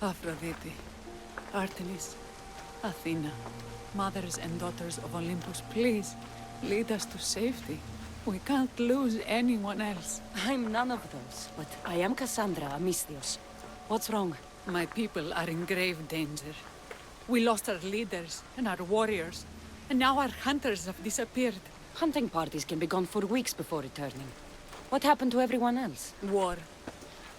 Aphrodite, Artemis, Athena, mothers and daughters of Olympus, please, lead us to safety. We can't lose anyone else. I'm none of those, but I am Cassandra Amistios. What's wrong? My people are in grave danger. We lost our leaders and our warriors, and now our hunters have disappeared. Hunting parties can be gone for weeks before returning. What happened to everyone else? War.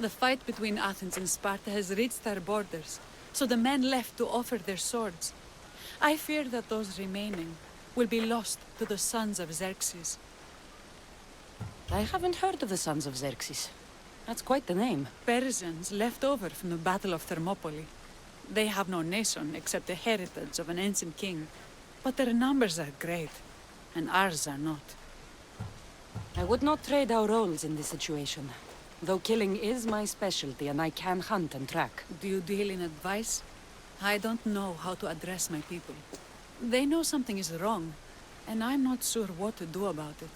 The fight between Athens and Sparta has reached our borders, so the men left to offer their swords. I fear that those remaining will be lost to the sons of Xerxes. I haven't heard of the Sons of Xerxes. That's quite the name. Persians left over from the Battle of Thermopylae. They have no nation except the heritage of an ancient king, but their numbers are great, and ours are not. I would not trade our roles in this situation. Though killing is my specialty and I can hunt and track. Do you deal in advice? I don't know how to address my people. They know something is wrong, and I'm not sure what to do about it.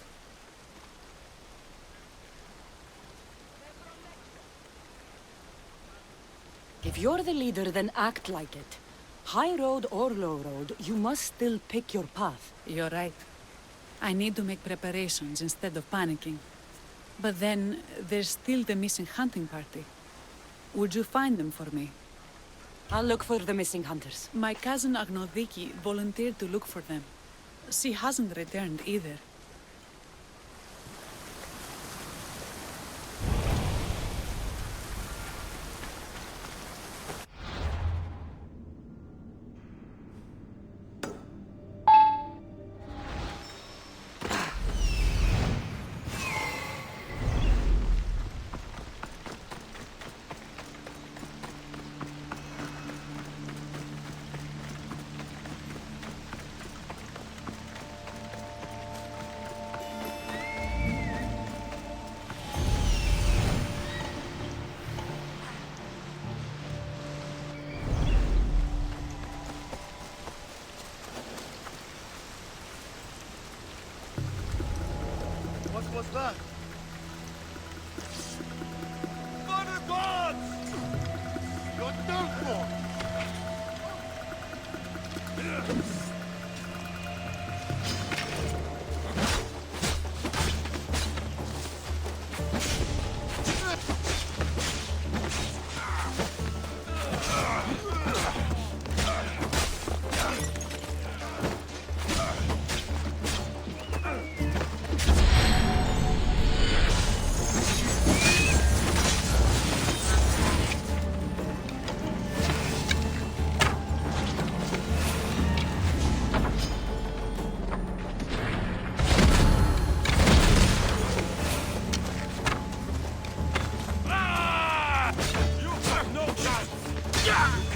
If you're the leader, then act like it. High road or low road, you must still pick your path. You're right. I need to make preparations instead of panicking. But then, there's still the missing hunting party. Would you find them for me? I'll look for the missing hunters. My cousin Agnodiki volunteered to look for them. She hasn't returned either. What was that? Mother gods! You're done for!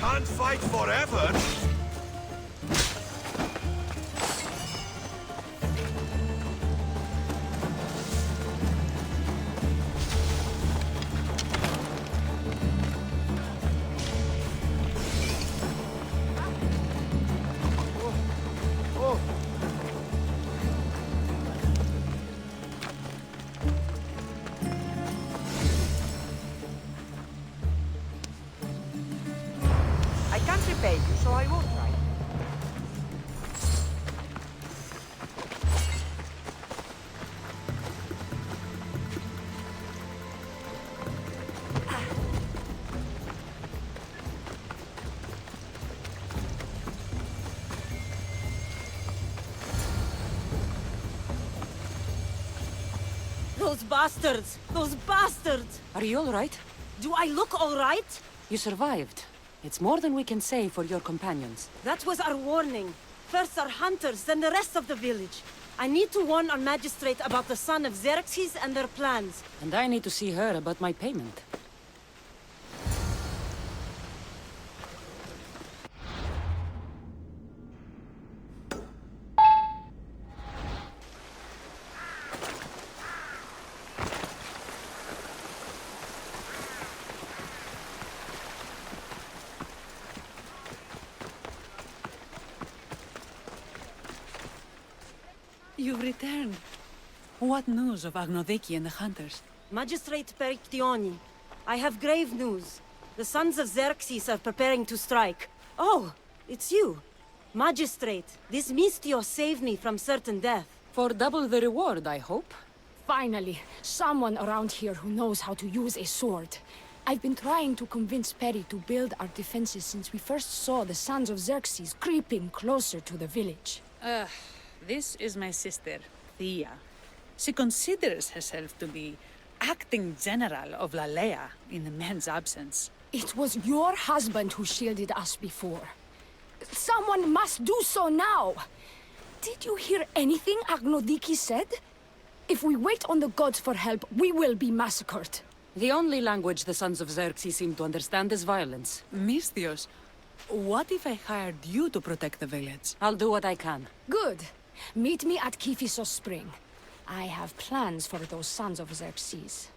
Can't fight forever! I can't repay you, so I won't try. Those bastards! Those bastards! Are you all right? Do I look all right? You survived. It's more than we can say for your companions. That was our warning. First our hunters, then the rest of the village. I need to warn our magistrate about the son of Xerxes and their plans. And I need to see her about my payment. You've returned. What news of Agnodiki and the hunters? Magistrate Perictioni, I have grave news. The sons of Xerxes are preparing to strike. Oh, it's you. Magistrate, this Mistio saved me from certain death. For double the reward, I hope. Finally, someone around here who knows how to use a sword. I've been trying to convince Perry to build our defenses since we first saw the sons of Xerxes creeping closer to the village. This is my sister, THYIA. She considers herself to be acting general of Lalea in the men's absence. It was your husband who shielded us before. Someone must do so now! Did you hear anything Agnodiki said? If we wait on the gods for help, we will be massacred. The only language the sons of Xerxes seem to understand is violence. Mistios, what if I hired you to protect the village? I'll do what I can. Good. Meet me at Kiphisos Spring. I have plans for those sons of Xerxes.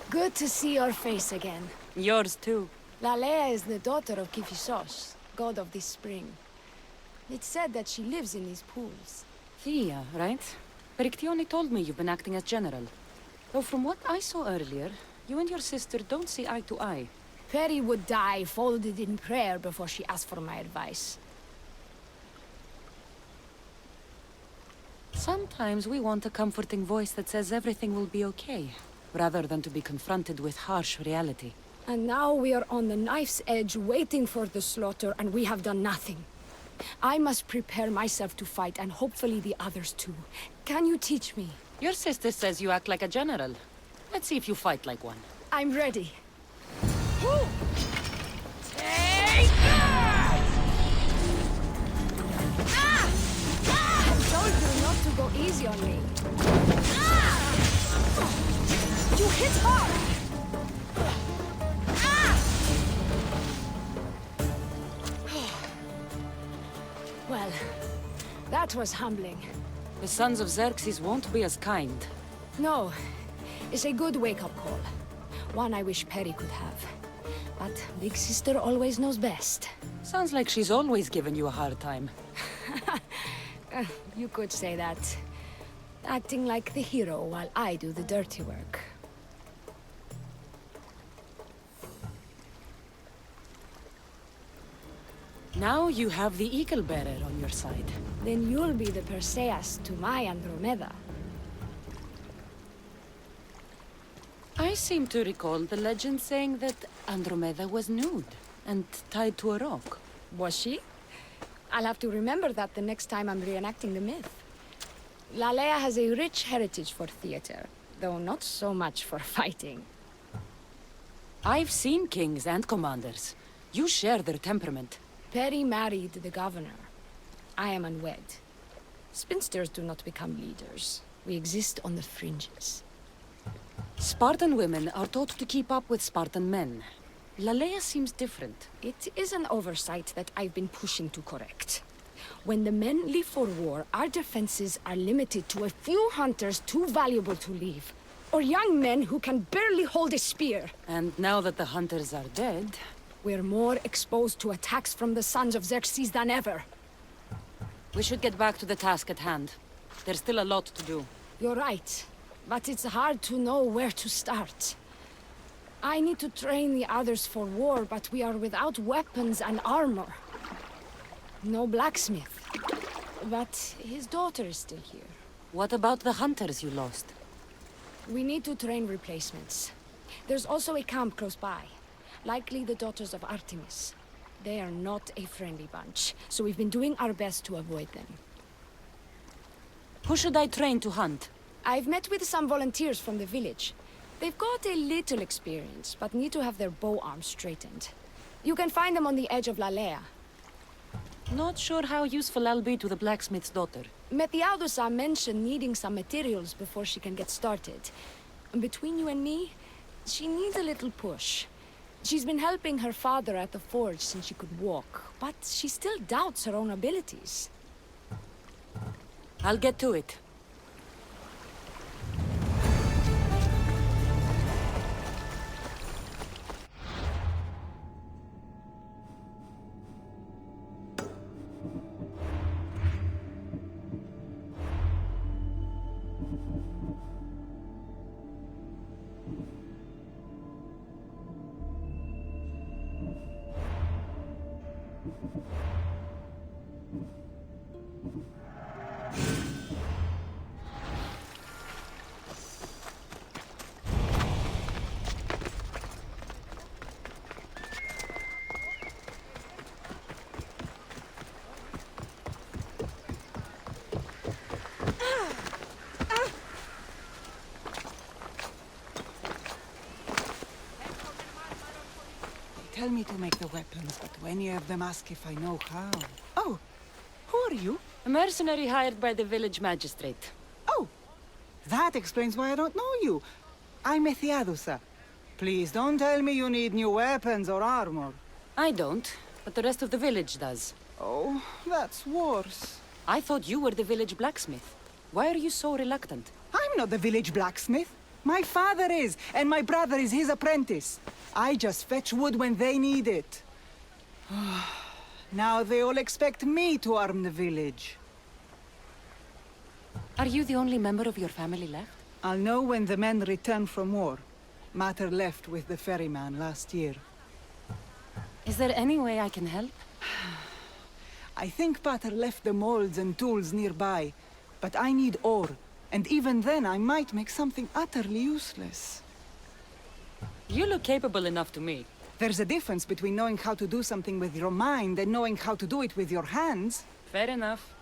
Good to see your face again. Yours too. Lalea is the daughter of Kiphisos, god of this spring. It's said that she lives in these pools. THYIA, right? Perictione told me you've been acting as general. Though from what I saw earlier, you and your sister don't see eye to eye. Perry would die folded in prayer before she asked for my advice. Sometimes we want a comforting voice that says everything will be okay, rather than to be confronted with harsh reality. And now we are on the knife's edge waiting for the slaughter, and we have done nothing. I must prepare myself to fight, and hopefully the others too. Can you teach me? Your sister says you act like a general. Let's see if you fight like one. I'm ready. I told you not to go easy on me. You hit hard! Well, that was humbling. The sons of Xerxes won't be as kind. No, it's a good wake-up call. One I wish Perry could have. But Big Sister always knows best. Sounds like she's always given you a hard time. You could say that. Acting like the hero while I do the dirty work. Now you have the Eagle Bearer on your side. Then you'll be the Perseus to my Andromeda. I seem to recall the legend saying that Andromeda was nude and tied to a rock. Was she? I'll have to remember that the next time I'm reenacting the myth. Lalea has a rich heritage for theater, though not so much for fighting. I've seen kings and commanders. You share their temperament. Perry married the governor. I am unwed. Spinsters do not become leaders. We exist on the fringes. Spartan women are taught to keep up with Spartan men. Lalea seems different. It is an oversight that I've been pushing to correct. When the men leave for war, our defenses are limited to a few hunters too valuable to leave. Or young men who can barely hold a spear. And now that the hunters are dead... We're more exposed to attacks from the sons of Xerxes than ever. we should get back to the task at hand. There's still a lot to do. You're right, but it's hard to know where to start. I need to train the others for war, but we are without weapons and armor. No blacksmith. But his daughter is still here. What about the hunters you lost? We need to train replacements. There's also a camp close by. Likely the daughters of Artemis. They are not a friendly bunch, so we've been doing our best to avoid them. Who should I train to hunt? I've met with some volunteers from the village. They've got a little experience, but need to have their bow arms straightened. You can find them on the edge of Lalea. Not sure how useful I'll be to the blacksmith's daughter. Methiadusa mentioned needing some materials before she can get started. Between you and me, she needs a little push. She's been helping her father at the forge since she could walk, but she still doubts her own abilities. I'll get to it. Tell me to make the weapons, but when you have them, ask if I know how. Oh, who are you? A mercenary hired by the village magistrate. Oh, that explains why I don't know you. I'm Methiadusa. Please don't tell me you need new weapons or armor. I don't, but the rest of the village does. Oh, that's worse. I thought you were the village blacksmith. Why are you so reluctant? I'm not the village blacksmith. My father is, and my brother is his apprentice. I just fetch wood when they need it. Now they all expect me to arm the village. Are you the only member of your family left? I'll know when the men return from war. Mater left with the ferryman last year. Is there any way I can help? I think Pater left the molds and tools nearby, but I need ore, and even then I might make something utterly useless. You look capable enough to me. There's a difference between knowing how to do something with your mind and knowing how to do it with your hands. Fair enough.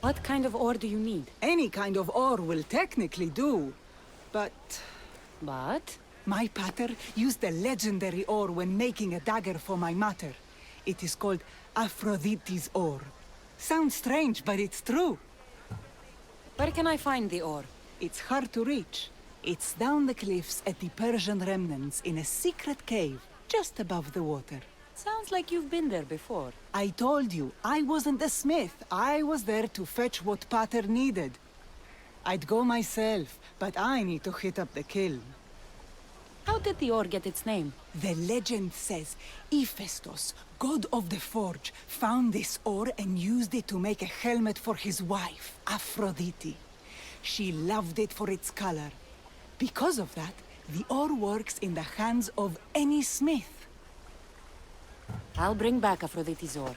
What kind of ore do you need? Any kind of ore will technically do, but... But? My pater used the legendary ore when making a dagger for my mater. It is called Aphrodite's ore. Sounds strange, but it's true. Where can I find the ore? It's hard to reach. It's down the cliffs at the Persian remnants in a secret cave, just above the water. Sounds like you've been there before. I told you, I wasn't the smith. I was there to fetch what Pater needed. I'd go myself, but I need to hit up the kiln. How did the ore get its name? The legend says Hephaestus, god of the forge, found this ore and used it to make a helmet for his wife, Aphrodite. She loved it for its color. Because of that, the ore works in the hands of any smith. I'll bring back Aphrodite's ore.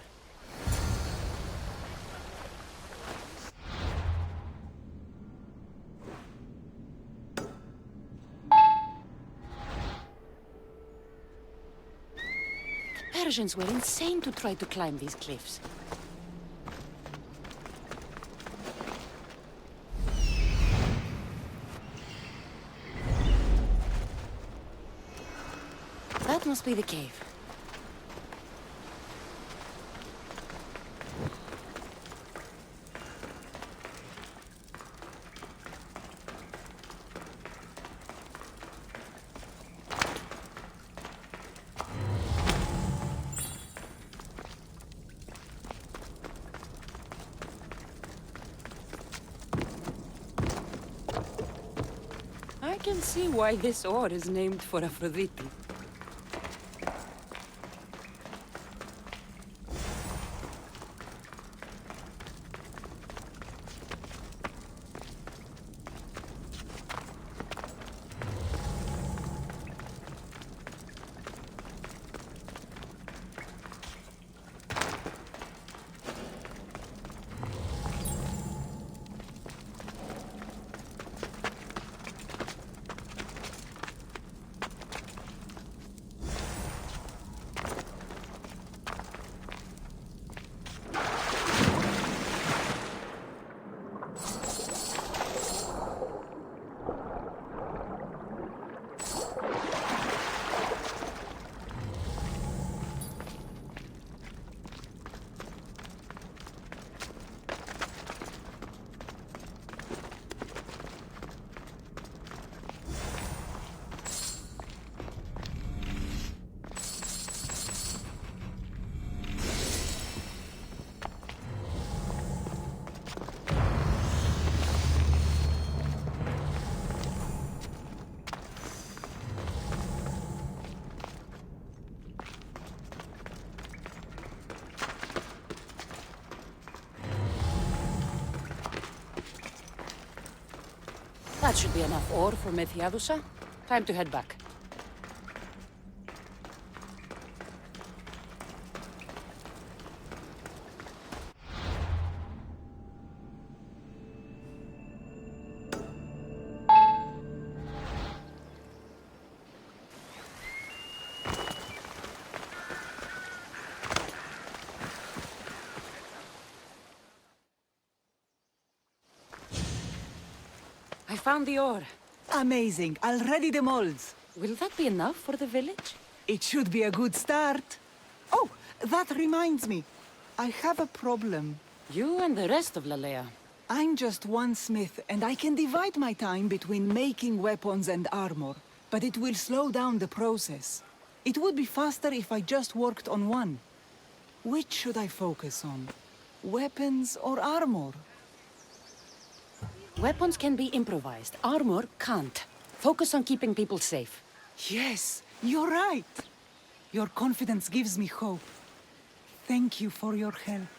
The Persians were insane to try to climb these cliffs. That must be the cave. I can see why this ore is named for Aphrodite. That should be enough ore for THYIA. Time to head back. I found the ore. Amazing. I'll ready the molds. Will that be enough for the village? It should be a good start. Oh, that reminds me. I have a problem. You and the rest of Lalea. I'm just one smith, and I can divide my time between making weapons and armor. But it will slow down the process. It would be faster if I just worked on one. Which should I focus on? Weapons or armor? Weapons can be improvised. Armor can't. Focus on keeping people safe. Yes, you're right. Your confidence gives me hope. Thank you for your help.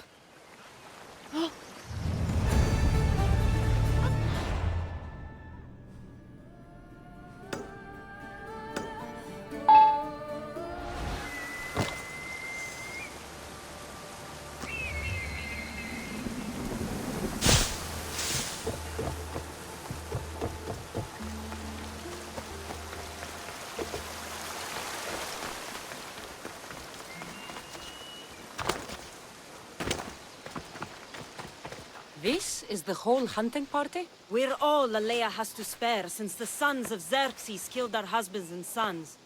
This is the whole hunting party? We're all Lalea has to spare since the sons of Xerxes killed our husbands and sons.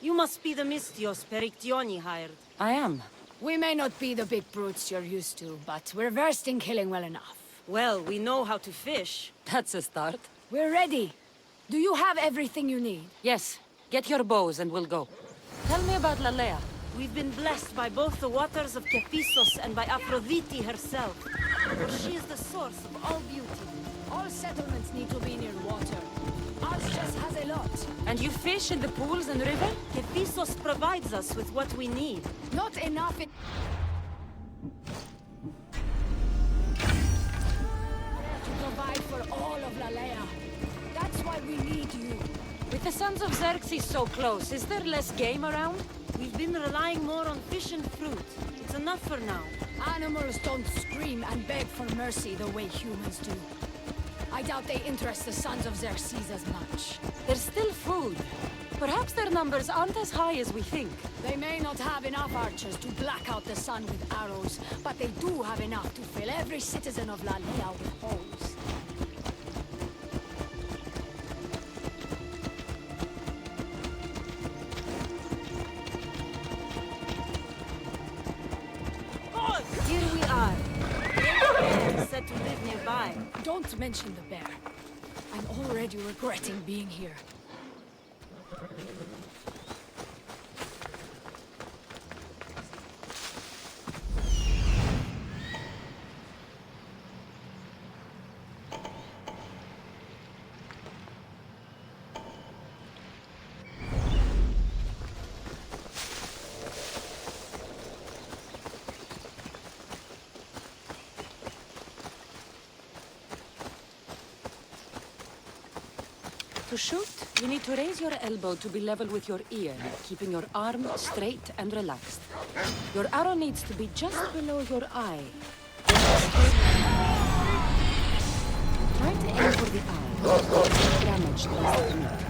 You must be the Mistios Perictioni hired. I am. We may not be the big brutes you're used to, but we're versed in killing well enough. Well, we know how to fish. That's a start. We're ready. Do you have everything you need? Yes. Get your bows and we'll go. Tell me about Lalea. We've been blessed by both the waters of Kephisos and by Aphrodite herself. For she is the source of all beauty. All settlements need to be near water. Ours just has a lot. And you fish in the pools and river? Kephisos provides us with what we need. Not enough to provide for all of Lalea. That's why we need you. With the sons of Xerxes so close, is there less game around? We've been relying more on fish and fruit. It's enough for now. Animals don't scream and beg for mercy the way humans do. I doubt they interest the sons of Xerxes as much. There's still food. Perhaps their numbers aren't as high as we think. They may not have enough archers to black out the sun with arrows, but they do have enough to fill every citizen of Lalea with holes. Here we are. The bear said to live nearby. Don't mention the bear. I'm already regretting being here. To shoot, you need to raise your elbow to be level with your ear, keeping your arm straight and relaxed. Your arrow needs to be just below your eye. Try to aim for the eye. Damage less meat.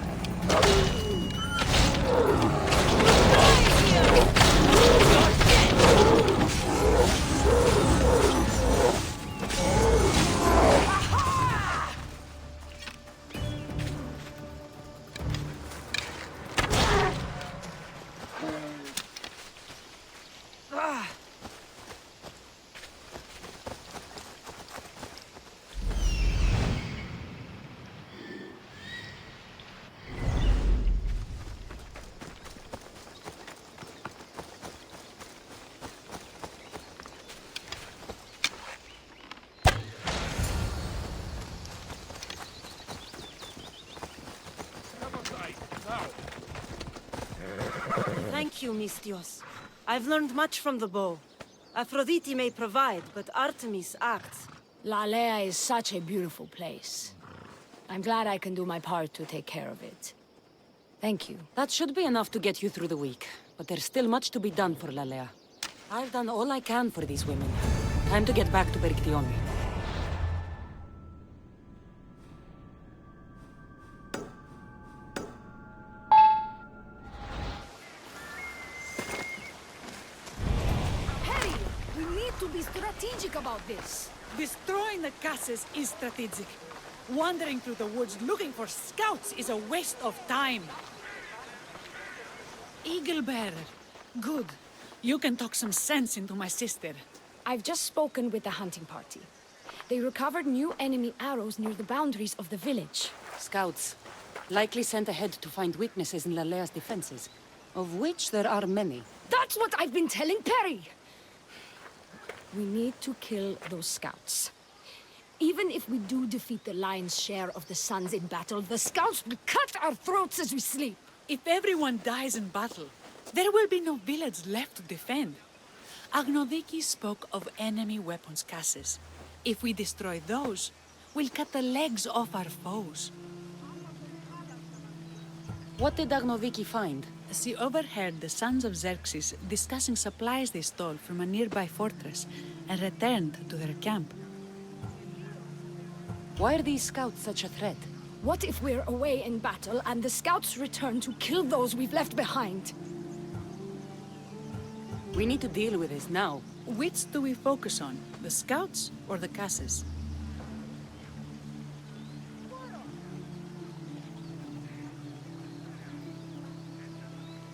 Thank you, Mistios. I've learned much from the bow. Aphrodite may provide, but Artemis acts. Lalea is such a beautiful place. I'm glad I can do my part to take care of it. Thank you. That should be enough to get you through the week. But there's still much to be done for Lalea. I've done all I can for these women. Time to get back to Berictione. Hey! We need to be strategic about this. Destroying the castles is strategic. Wandering through the woods looking for scouts is a waste of time. Eagle Bearer. Good. You can talk some sense into my sister. I've just spoken with the hunting party. They recovered new enemy arrows near the boundaries of the village. Scouts. Likely sent ahead to find weaknesses in Lalea's defenses. Of which there are many. That's what I've been telling Perry! We need to kill those scouts. Even if we do defeat the lion's share of the sons in battle, the scouts will cut our throats as we sleep. If everyone dies in battle, there will be no village left to defend. Agnodiki spoke of enemy weapons cases. If we destroy those, we'll cut the legs off our foes. What did Agnoviki find? She overheard the sons of Xerxes discussing supplies they stole from a nearby fortress and returned to their camp. Why are these scouts such a threat? What if we're away in battle and the scouts return to kill those we've left behind? We need to deal with this now. Which do we focus on, the scouts or the casses?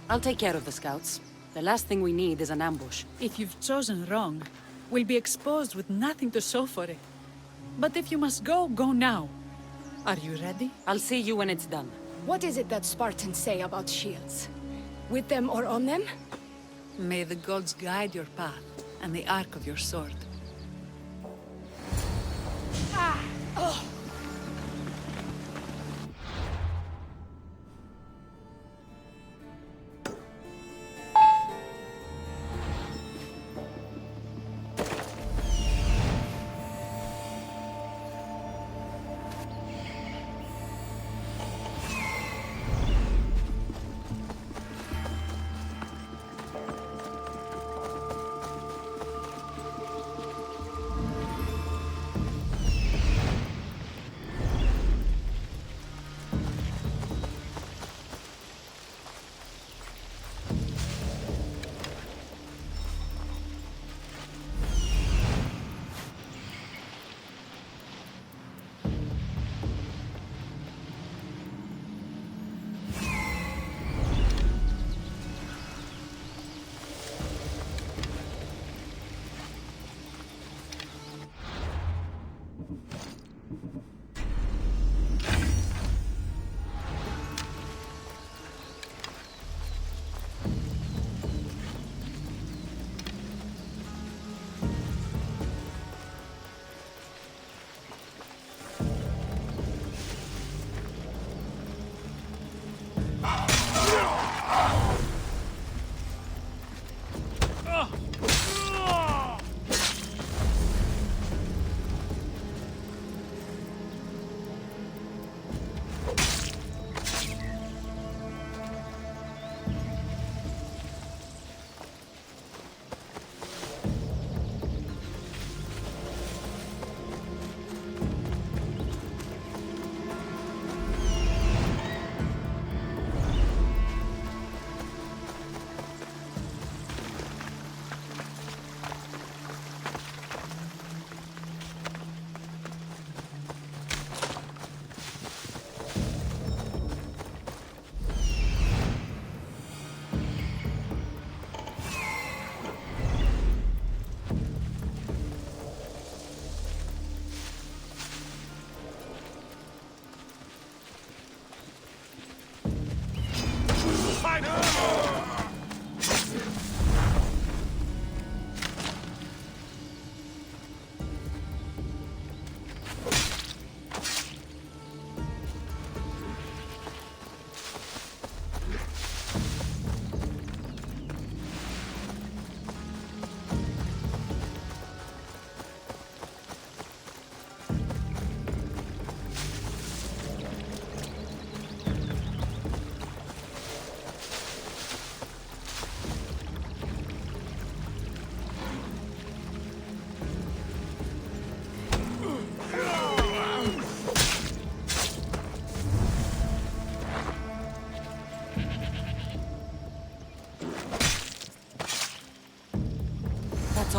I'll take care of the scouts. The last thing we need is an ambush. If you've chosen wrong, we'll be exposed with nothing to show for it. But if you must go, go now. Are you ready? I'll see you when it's done. What is it that Spartans say about shields? With them or on them? May the gods guide your path and the arc of your sword.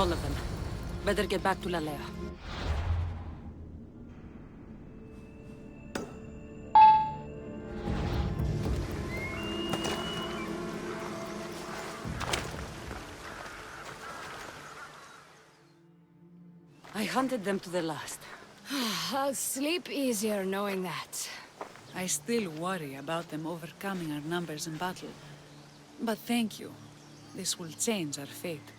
all of them. Better get back to Lalea. I hunted them to the last. I'll sleep easier knowing that. I still worry about them overcoming our numbers in battle. But thank you. This will change our fate.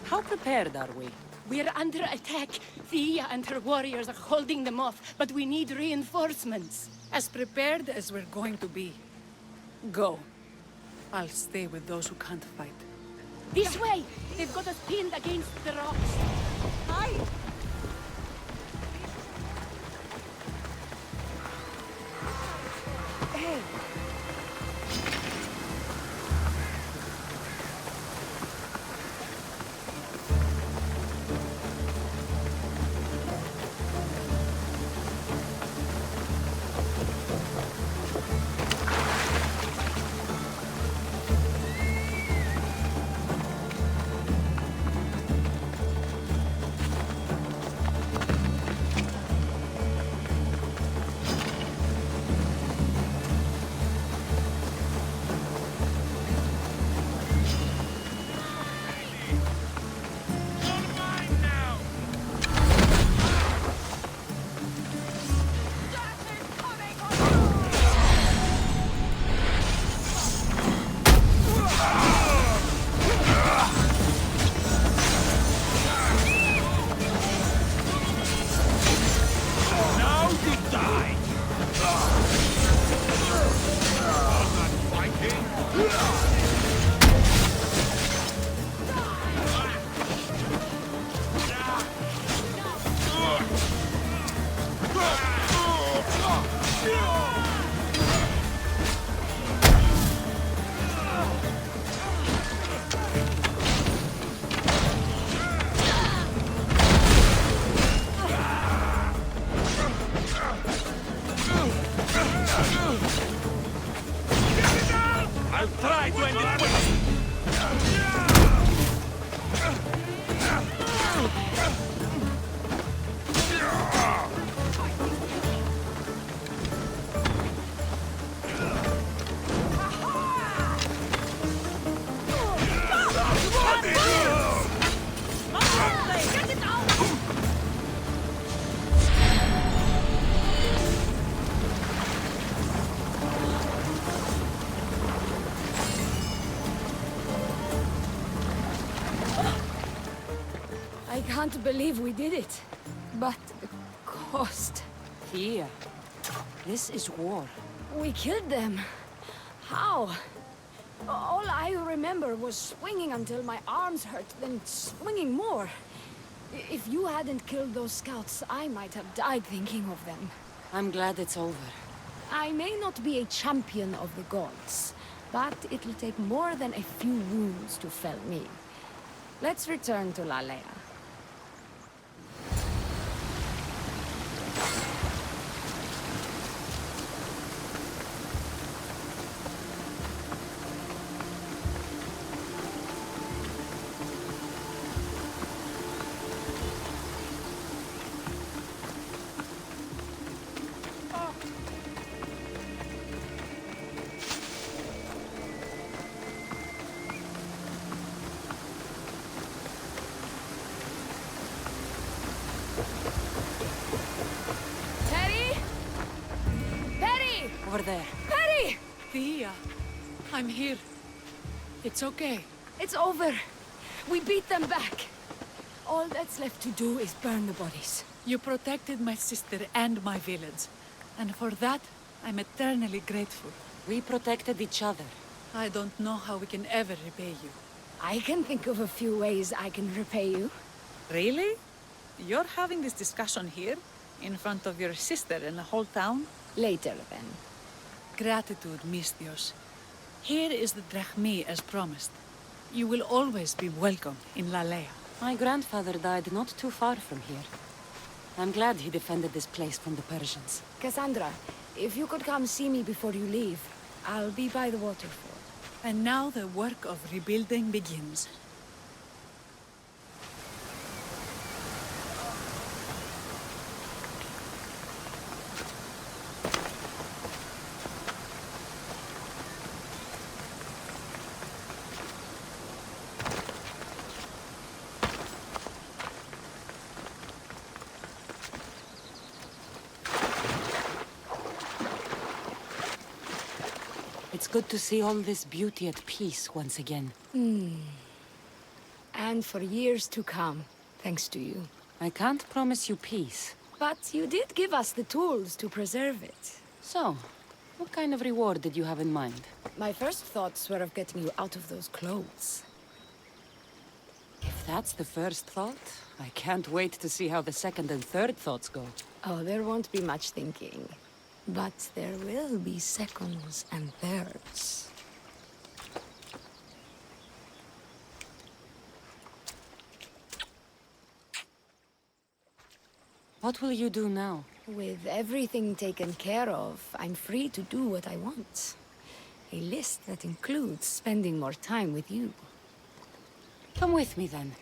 How prepared are we? We're under attack. THYIA and her warriors are holding them off, but we need reinforcements. As prepared as we're going to be. Go. I'll stay with those who can't fight. This way! They've got us pinned against the rocks. Hi! Hey! I'll try to end it quickly. I can't believe we did it. But the cost. THYIA. This is war. We killed them. How? All I remember was swinging until my arms hurt, then swinging more. If you hadn't killed those scouts, I might have died thinking of them. I'm glad it's over. I may not be a champion of the gods, but it'll take more than a few wounds to fell me. Let's return to Lalea. Over there. Perry! THYIA, I'm here. It's okay. It's over. We beat them back. All that's left to do is burn the bodies. You protected my sister and my village. And for that, I'm eternally grateful. We protected each other. I don't know how we can ever repay you. I can think of a few ways I can repay you. Really? You're having this discussion here? In front of your sister and the whole town? Later, then. Gratitude, Misthios. Here is the drachmi as promised. You will always be welcome in Lalea. My grandfather died not too far from here. I'm glad he defended this place from the Persians. Cassandra, if you could come see me before you leave, I'll be by the waterfall. And now the work of rebuilding begins. It's good to see all this beauty at peace once again. And for years to come, thanks to you. I can't promise you peace. But you did give us the tools to preserve it. So, what kind of reward did you have in mind? My first thoughts were of getting you out of those clothes. If that's the first thought, I can't wait to see how the second and third thoughts go. Oh, there won't be much thinking. But there will be seconds and thirds. What will you do now? With everything taken care of, I'm free to do what I want. A list that includes spending more time with you. Come with me then.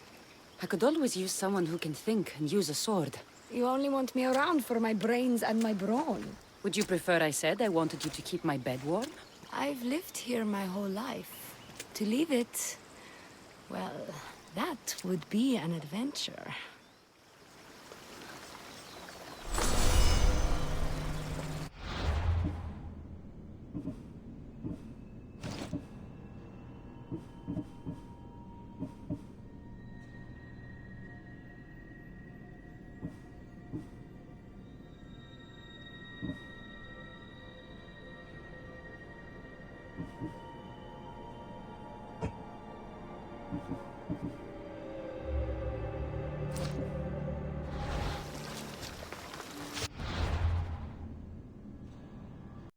I could always use someone who can think and use a sword. You only want me around for my brains and my brawn. Would you prefer I said I wanted you to keep my bed warm? I've lived here my whole life. To leave it, well, that would be an adventure.